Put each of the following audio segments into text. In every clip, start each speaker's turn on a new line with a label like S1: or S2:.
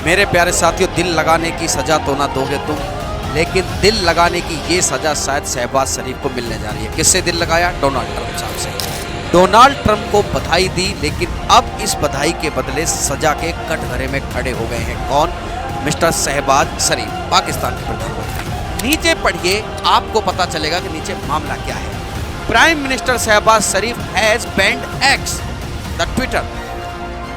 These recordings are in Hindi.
S1: मेरे प्यारे साथियों, दिल लगाने की सजा तो ना दोगे तुम, लेकिन दिल लगाने की ये सजा शायद शहबाज शरीफ को मिलने जा रही है। किससे दिल लगाया? डोनाल्ड ट्रंप साहब से। डोनाल्ड ट्रंप को बधाई दी, लेकिन अब इस बधाई के बदले सजा के कटघरे में खड़े हो गए हैं। कौन? मिस्टर शहबाज शरीफ, पाकिस्तान के प्रधानमंत्री। नीचे पढ़िए, आपको पता चलेगा कि नीचे मामला क्या है। Prime minister Shehbaz Sharif has banned X, the Twitter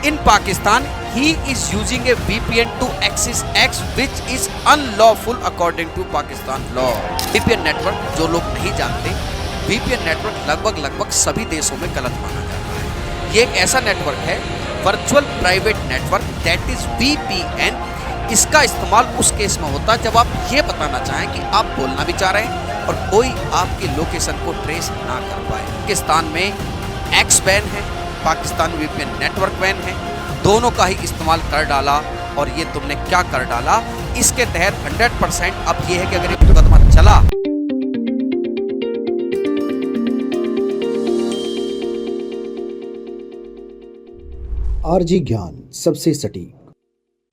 S1: in Pakistan. He is using a VPN to access X, which is unlawful according to Pakistan law. VPN network, जो लोग नहीं जानते, VPN नेटवर्क लगभग सभी देशों में गलत माना जाता है। ये एक ऐसा नेटवर्क है, virtual private network, that is VPN। इसका इस्तेमाल उस केस में होता है जब आप ये बताना चाहें कि आप बोलना भी चाह रहे हैं और कोई आपकी लोकेशन को ट्रेस ना कर पाए। पाकिस्तान में X बैन है, पाकिस्तान VPN नेटवर्क बैन है, दोनों का ही इस्तेमाल कर डाला। और ये तुमने क्या कर डाला? इसके तहत 100% अब ये है कि अगर ये मुकदमा चला,
S2: आरजी ज्ञान सबसे सटीक।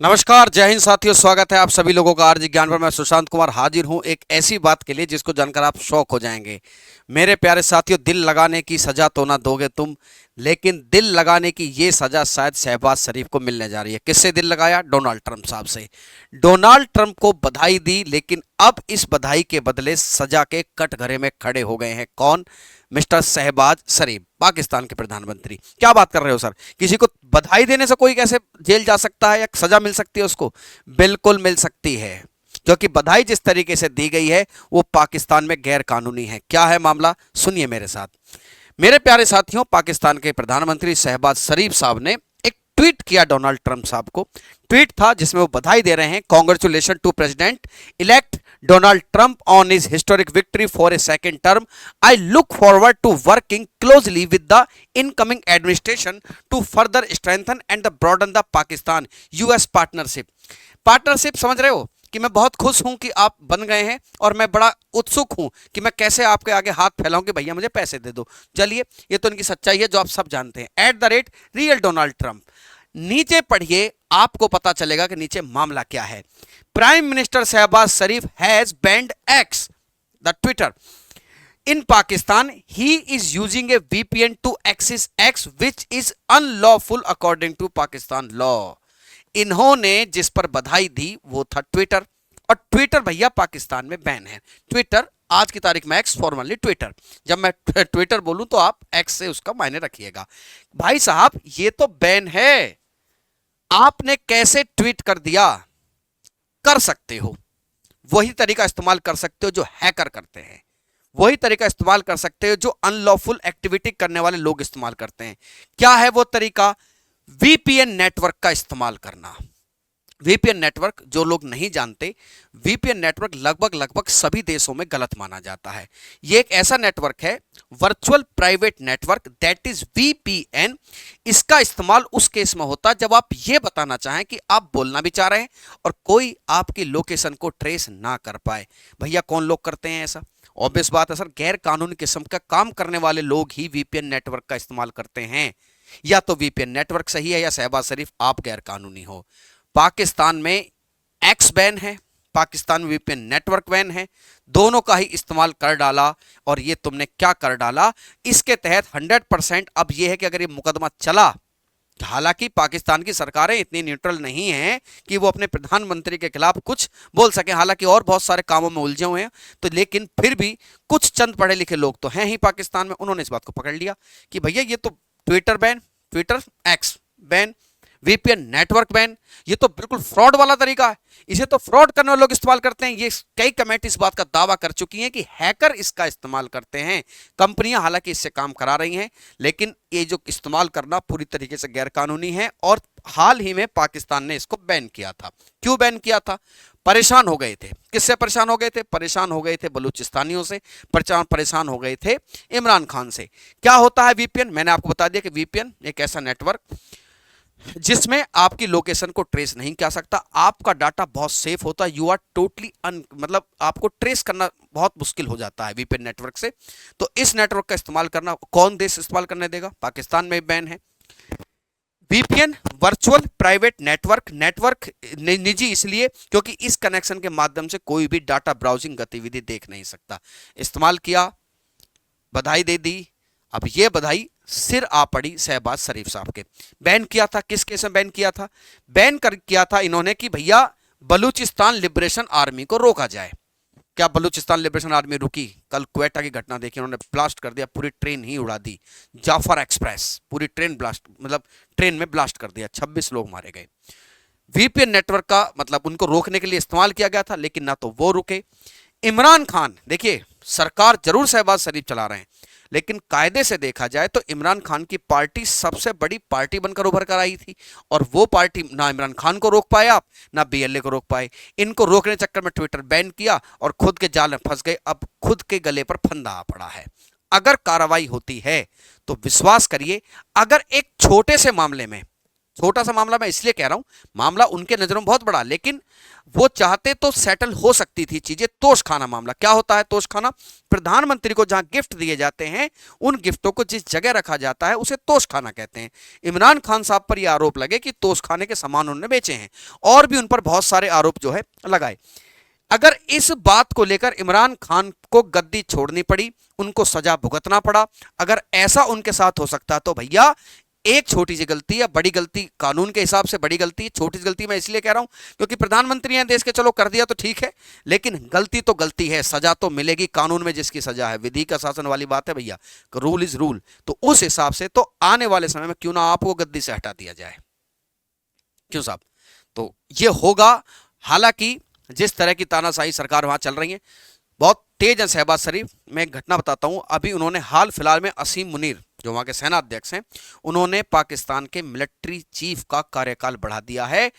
S1: नमस्कार, जय हिंद साथियों, स्वागत है आप सभी लोगों का आरजी ज्ञान पर। मैं सुशांत कुमार हाजिर हूं एक ऐसी बात के लिए जिसको जानकर आप शॉक हो जाएंगे। मेरे प्यारे साथियों, दिल लगाने की सजा तो ना दोगे तुम, लेकिन दिल लगाने की ये सजा शायद शहबाज शरीफ को मिलने जा रही है। किससे दिल लगाया? डोनाल्ड ट्रंप साहब से। डोनाल्ड ट्रंप को बधाई दी, लेकिन अब इस बधाई के बदले सजा के कटघरे में खड़े हो गए हैं। कौन? मिस्टर शहबाज शरीफ, पाकिस्तान के प्रधानमंत्री। क्या बात कर रहे हो सर? किसी को बधाई देने से कोई कैसे जेल जा सकता है या सजा मिल सकती है उसको? बिल्कुल मिल सकती है, क्योंकि बधाई जिस तरीके से दी गई है वो पाकिस्तान में गैर कानूनी है। क्या है मामला? सुनिए मेरे साथ। मेरे प्यारे साथियों, पाकिस्तान के प्रधानमंत्री शहबाज शरीफ साहब ने एक ट्वीट किया डोनाल्ड ट्रंप साहब को। ट्वीट था जिसमें वो बधाई दे रहे हैं, congratulation to president elect Donald Trump on his historic victory for a second term. I look forward to working closely with the incoming administration to further strengthen and broaden the Pakistan-US partnership. Partnership समझ रहे हो कि मैं बहुत खुश हूं कि आप बन गए हैं और मैं बड़ा उत्सुक हूं कि मैं कैसे आपके आगे हाथ फैलाऊं कि भैया मुझे पैसे दे दो। चलिए, ये तो इनकी सच्चाई है जो आप सब जानते हैं। @real Donald Trump। नीचे पढ़िए, आपको पता चलेगा कि नीचे मामला क्या है। Prime minister Shehbaz Sharif has banned X, the Twitter in Pakistan. He is using a VPN to access X, which is unlawful according to Pakistan law. इन्होंने जिस पर बधाई दी वो था ट्विटर, और ट्विटर भैया पाकिस्तान में बैन है। ट्विटर आज की तारीख में एक्स, फॉर्मली ट्विटर। जब मैं ट्विटर बोलूं तो आप एक्स से उसका मायने रखिएगा। भाई साहब, ये तो बैन है। आपने कैसे ट्वीट कर दिया? कर सकते हो, वही तरीका इस्तेमाल कर सकते हो जो हैकर करते हैं, वही तरीका इस्तेमाल कर सकते हो जो अनलॉफुल एक्टिविटी करने वाले लोग इस्तेमाल करते हैं। क्या है वो तरीका? VPN नेटवर्क का इस्तेमाल करना। VPN नेटवर्क, जो लोग नहीं जानते, VPN नेटवर्क लगभग सभी देशों में गलत माना जाता है। यह एक ऐसा नेटवर्क है, virtual private network, that is VPN। इसका इस्तेमाल उस केस में होता है जब आप यह बताना चाहें कि आप बोलना भी चाह रहे हैं और कोई आपकी लोकेशन को ट्रेस ना कर पाए। भैया कौन लोग करते हैं ऐसा? ऑब्वियस बात है सर, गैर कानूनी किस्म का काम करने वाले लोग ही VPN नेटवर्क का इस्तेमाल करते हैं। या तो VPN नेटवर्क सही है या शहबाज शरीफ आप गैर कानूनी हो। पाकिस्तान में एक्स बैन है, पाकिस्तान VPN नेटवर्क बैन है, दोनों का ही इस्तेमाल कर डाला। और ये तुमने क्या कर डाला? इसके तहत 100% अब ये है कि अगर ये मुकदमा चला, हालांकि पाकिस्तान की सरकारें इतनी न्यूट्रल नहीं हैं कि वो अपने प्रधानमंत्री के खिलाफ कुछ बोल सके, हालांकि और बहुत सारे कामों में उलझे हुए हैं, तो लेकिन फिर भी कुछ चंद पढ़े लिखे लोग तो हैं ही पाकिस्तान में, उन्होंने इस बात को पकड़ लिया कि भैया ये तो Twitter ban, Twitter x ban, VPN network ban, ये तो बिल्कुल फ्रॉड वाला तरीका है। इसे तो फ्रॉड करने वाले लोग इस्तेमाल करते हैं। ये कई कमेटी इस बात का दावा कर चुकी हैं कि हैकर इसका इस्तेमाल करते हैं। कंपनियां हालांकि इससे काम करा रही हैं, लेकिन ये जो इस्तेमाल करना पूरी तरीके से गैर कानूनी है। और हाल ही में पाकिस्तान ने इसको बैन किया था। क्यों बैन किया था? परेशान हो गए थे। किससे परेशान हो गए थे? परेशान हो गए थे बलूचिस्तानियों से, परेशान हो गए थे इमरान खान से। क्या होता है VPN? मैंने आपको बता दिया कि VPN एक ऐसा नेटवर्क जिसमें आपकी लोकेशन को ट्रेस नहीं कर सकता, आपका डाटा बहुत सेफ होता है, यू आर टोटली मतलब आपको ट्रेस करना बहुत मुश्किल हो जाता है VPN नेटवर्क से। तो इस नेटवर्क का इस्तेमाल करना कौन देश इस्तेमाल करने देगा? पाकिस्तान में बैन है। VPN virtual private network, network निजी इसलिए क्योंकि इस कनेक्शन के माध्यम से कोई भी डाटा ब्राउजिंग गतिविधि देख नहीं सकता। इस्तेमाल किया, बधाई दे दी। अब ये बधाई सिर आ पड़ी शहबाज शरीफ साहब के। बैन किया था, किस केस में बैन किया था? बैन कर किया था इन्होंने कि भैया बलूचिस्तान लिबरेशन आर्मी को रोका जाए। क्या बलूचिस्तान लिबरेशन आर्मी रुकी? कल क्वेटा की घटना देखी, उन्होंने ब्लास्ट कर दिया, पूरी ट्रेन ही उड़ा दी। जाफर एक्सप्रेस पूरी ट्रेन ब्लास्ट, मतलब ट्रेन में ब्लास्ट कर दिया, 26 लोग मारे गए। वीपीएन नेटवर्क का मतलब उनको रोकने के लिए इस्तेमाल किया गया था, लेकिन ना तो वो रुके। इमरान खान, देखिए सरकार जरूर शहबाज शरीफ चला रहे हैं, लेकिन कायदे से देखा जाए तो इमरान खान की पार्टी सबसे बड़ी पार्टी बनकर उभर कर आई थी, और वो पार्टी ना इमरान खान को रोक पाए आप, ना बीएलए को रोक पाए। इनको रोकने चक्कर में ट्विटर बैन किया और खुद के जाल में फंस गए। अब खुद के गले पर फंदा आ पड़ा है। अगर कार्रवाई होती है तो विश्वास करिए, अगर एक छोटे से मामले में, छोटा सा मामला मैं इसलिए कह रहा हूं, मामला उनके नजरों में बहुत बड़ा, लेकिन वो चाहते तो सेटल हो सकती थी चीजें। तोशखाना मामला क्या होता है? तोशखाना, प्रधानमंत्री को जहां गिफ्ट दिए जाते हैं, उन गिफ्टों को जिस जगह रखा जाता है उसे तोशखाना कहते हैं। इमरान खान साहब पर यह आरोप लगे कि तोशखाने के सामान उन्होंने बेचे हैं, और भी उन पर बहुत सारे आरोप जो है लगाए। अगर इस बात को लेकर इमरान खान को गद्दी छोड़नी पड़ी, उनको सजा भुगतना पड़ा, अगर ऐसा उनके साथ हो सकता तो भैया एक छोटी सी गलती या बड़ी गलती, कानून के हिसाब से बड़ी गलती, छोटी सी गलती मैं इसलिए कह रहा हूं क्योंकि प्रधानमंत्री हैं देश के, चलो कर दिया तो ठीक है, लेकिन गलती तो गलती है, सजा तो मिलेगी। कानून में जिसकी सजा है, विधि का शासन वाली बात है भैया, रूल इज रूल। तो उस हिसाब से तो आने वाले समय में क्यों ना आपको गद्दी से हटा दिया जाए, क्यों साहब? तो ये होगा। हालांकि जिस तरह की तानाशाही सरकार वहां चल रही है, बहुत तेज है शहबाज शरीफ। मैं एक घटना बताता हूं, अभी उन्होंने हाल फिलहाल में असीम मुनीर जो वहां के सेना अध्यक्ष हैं, उन्होंने पाकिस्तान के मिलिट्री चीफ का कार्यकाल बढ़ा दिया है।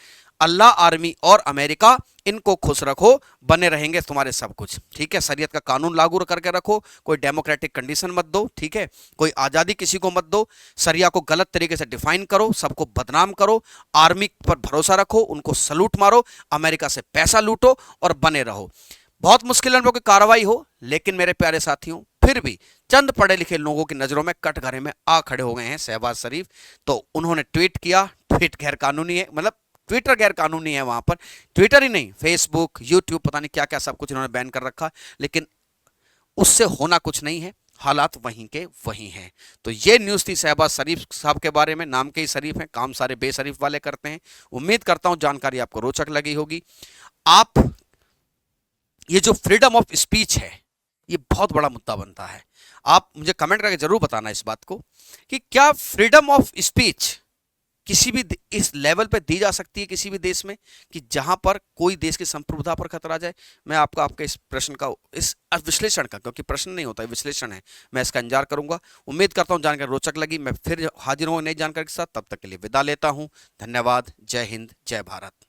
S1: अल्लाह आर्मी और अमेरिका, इनको खुश रखो, बने रहेंगे तुम्हारे सब कुछ, ठीक है। शरीयत का कानून लागू करके रखो, कोई डेमोक्रेटिक कंडीशन मत दो, ठीक है, कोई आज़ादी किसी को मत दो, शरिया को गलत तरीके से डिफाइन करो, सबको बदनाम करो, आर्मी पर भरोसा रखो, उनको सलूट मारो, अमेरिका से पैसा लूटो और बने रहो। बहुत मुश्किल है की कार्रवाई हो, लेकिन मेरे प्यारे साथियों फिर भी चंद पढ़े लिखे लोगों की नजरों में कटघरे में आ खड़े हो गए हैं शहबाज शरीफ। तो उन्होंने ट्वीट किया, ट्वीट गैर कानूनी है, मतलब ट्विटर गैर कानूनी है, वहां पर ट्विटर ही नहीं, फेसबुक, यूट्यूब, पता नहीं क्या क्या सब कुछ इन्होंने बैन कर रखा, लेकिन उससे होना कुछ नहीं है, हालात वहीं के वहीं हैं। तो ये न्यूज़ थी शहबाज शरीफ साहब के बारे में। नाम के ही शरीफ हैं, काम सारे बेशरीफ वाले करते हैं। उम्मीद करता हूं जानकारी आपको रोचक लगी होगी। आप, ये जो फ्रीडम ऑफ स्पीच है, ये बहुत बड़ा मुद्दा बनता है। आप मुझे कमेंट करके जरूर बताना इस बात को कि क्या फ्रीडम ऑफ स्पीच किसी भी इस लेवल पे दी जा सकती है किसी भी देश में, कि जहां पर कोई देश की संप्रभुता पर खतरा जाए? मैं आपको आपके इस प्रश्न का, इस विश्लेषण का, क्योंकि प्रश्न नहीं होता है, विश्लेषण है, मैं इसका इंतजार करूंगा। उम्मीद करता हूं जानकारी रोचक लगी। मैं फिर हाजिर हूँ नई जानकारी के साथ, तब तक के लिए विदा लेता हूं। धन्यवाद। जय हिंद, जय भारत।